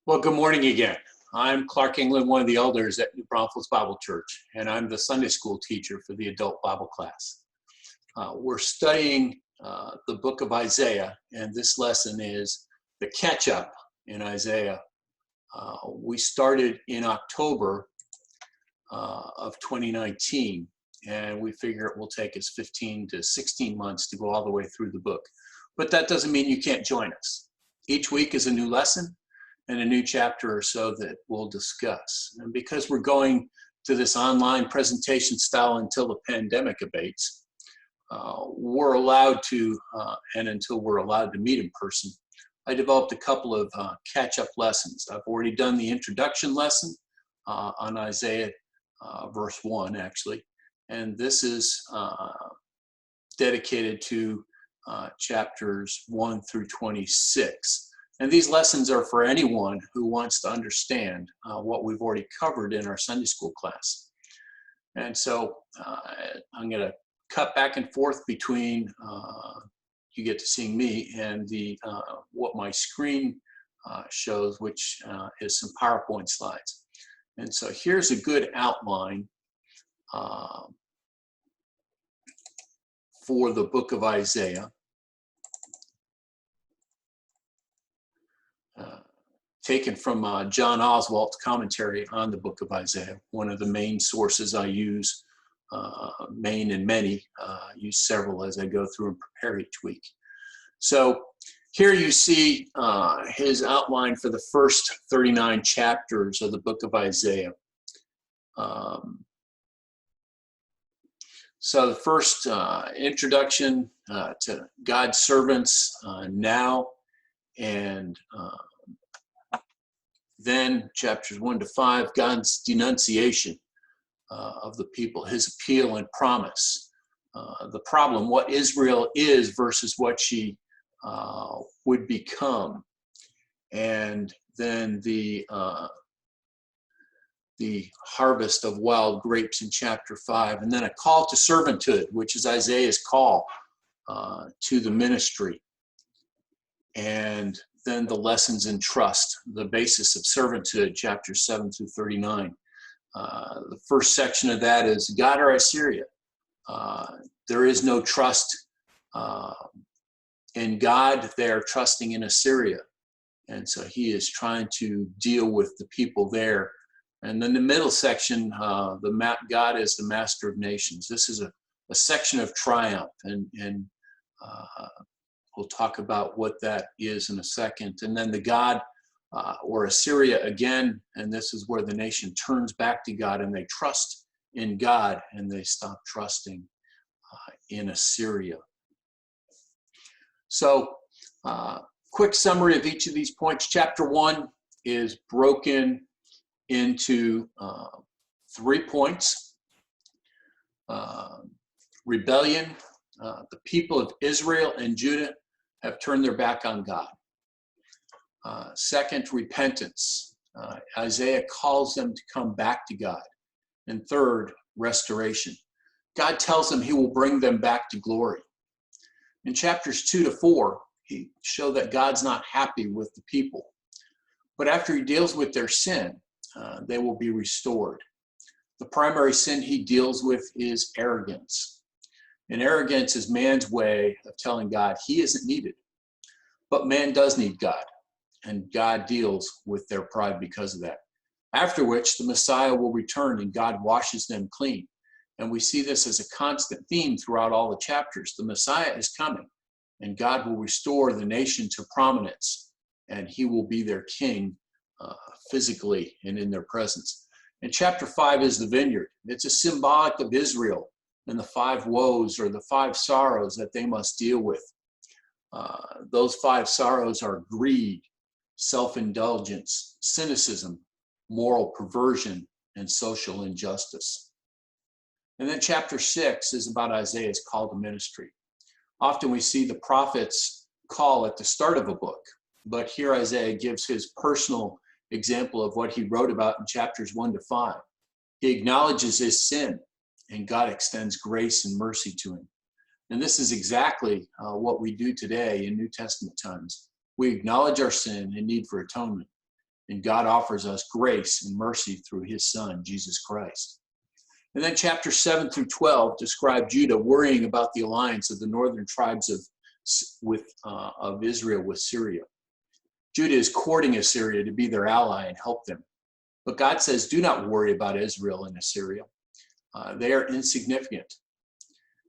Well, good morning again. I'm Clarke Englund, one of the elders at New Braunfels Bible Church, and I'm the Sunday school teacher for the adult Bible class. We're studying the book of Isaiah, and this lesson is the catch-up in Isaiah. We started in October of 2019, and we figure it will take us 15 to 16 months to go all the way through the book. But that doesn't mean you can't join us. Each week is a new lesson and a new chapter or so that we'll discuss. And because we're going to this online presentation style until the pandemic abates, we're allowed to, and until we're allowed to meet in person, I developed a couple of catch-up lessons. I've already done the introduction lesson on Isaiah verse 1, actually, and this is dedicated to chapters 1 through 26. And these lessons are for anyone who wants to understand what we've already covered in our Sunday school class. And so I'm going to cut back and forth between you get to see me and the what my screen shows, which is some PowerPoint slides. And so here's a good outline for the book of Isaiah. Taken from John Oswalt's commentary on the book of Isaiah, one of the main sources I use, main and many, use several as I go through and prepare each week. So here you see his outline for the first 39 chapters of the book of Isaiah. So the first introduction to God's servants now, and then chapters 1 to 5, God's denunciation of the people, his appeal and promise. The problem, what Israel is versus what she would become. And then the harvest of wild grapes in chapter 5. And then a call to servanthood, which is Isaiah's call to the ministry. And then the lessons in trust, the basis of servanthood, chapters 7 through 39. The first section of that is God or Assyria. There is no trust in God. They are trusting in Assyria. And so he is trying to deal with the people there. And then the middle section, God is the master of nations. This is a section of triumph, and we'll talk about what that is in a second. And then the God or Assyria again, and this is where the nation turns back to God and they trust in God and they stop trusting in Assyria. So quick summary of each of these points. Chapter 1 is broken into 3 points. Rebellion. The people of Israel and Judah have turned their back on God. Second, repentance. Isaiah calls them to come back to God. And third, restoration. God tells them he will bring them back to glory. In chapters 2 to 4, he shows that God's not happy with the people. But after he deals with their sin, they will be restored. The primary sin he deals with is arrogance. And arrogance is man's way of telling God he isn't needed. But man does need God, and God deals with their pride because of that. After which, the Messiah will return and God washes them clean. And we see this as a constant theme throughout all the chapters. The Messiah is coming, and God will restore the nation to prominence, and he will be their king physically and in their presence. And chapter 5 is the vineyard. It's a symbolic of Israel and the 5 woes or the 5 sorrows that they must deal with. Those 5 sorrows are greed, self-indulgence, cynicism, moral perversion, and social injustice. And then chapter 6 is about Isaiah's call to ministry. Often we see the prophet's call at the start of a book, but here Isaiah gives his personal example of what he wrote about in chapters 1 to 5. He acknowledges his sin, and God extends grace and mercy to him. And this is exactly what we do today in New Testament times. We acknowledge our sin and need for atonement. And God offers us grace and mercy through his son, Jesus Christ. And then chapters 7 through 12 describe Judah worrying about the alliance of the northern tribes of Israel with Syria. Judah is courting Assyria to be their ally and help them. But God says, do not worry about Israel and Assyria. They are insignificant.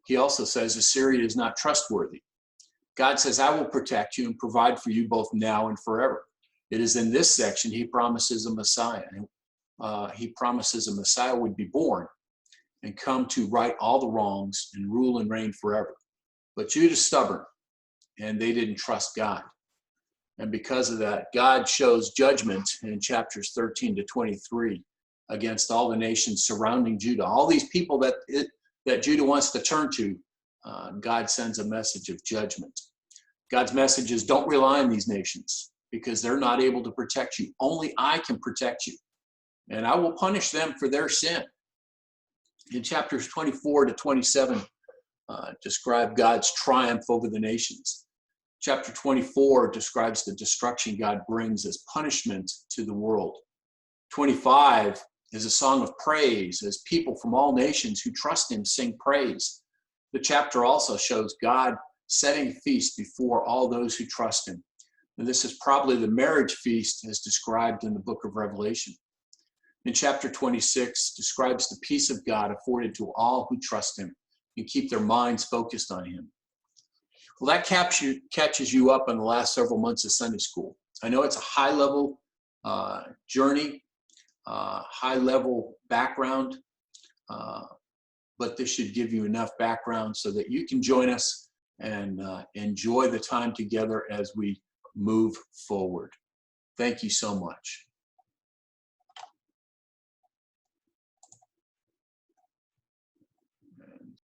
He also says Assyria is not trustworthy. God says, I will protect you and provide for you both now and forever. It is in this section he promises a Messiah. He promises a Messiah would be born and come to right all the wrongs and rule and reign forever. But Judah's stubborn, and they didn't trust God. And because of that, God shows judgment in chapters 13 to 23 against all the nations surrounding Judah. All these people that Judah wants to turn to, God sends a message of judgment. God's message is, don't rely on these nations because they're not able to protect you. Only I can protect you, and I will punish them for their sin. In chapters 24 to 27, describe God's triumph over the nations. Chapter 24 describes the destruction God brings as punishment to the world. 25 is a song of praise as people from all nations who trust him sing praise. The chapter also shows God setting a feast before all those who trust him. And this is probably the marriage feast as described in the book of Revelation. In chapter 26 describes the peace of God afforded to all who trust him and keep their minds focused on him. Well, that catches you up in the last several months of Sunday school. I know it's a high-level journey, high-level background, but this should give you enough background so that you can join us and enjoy the time together as we move forward. Thank you so much.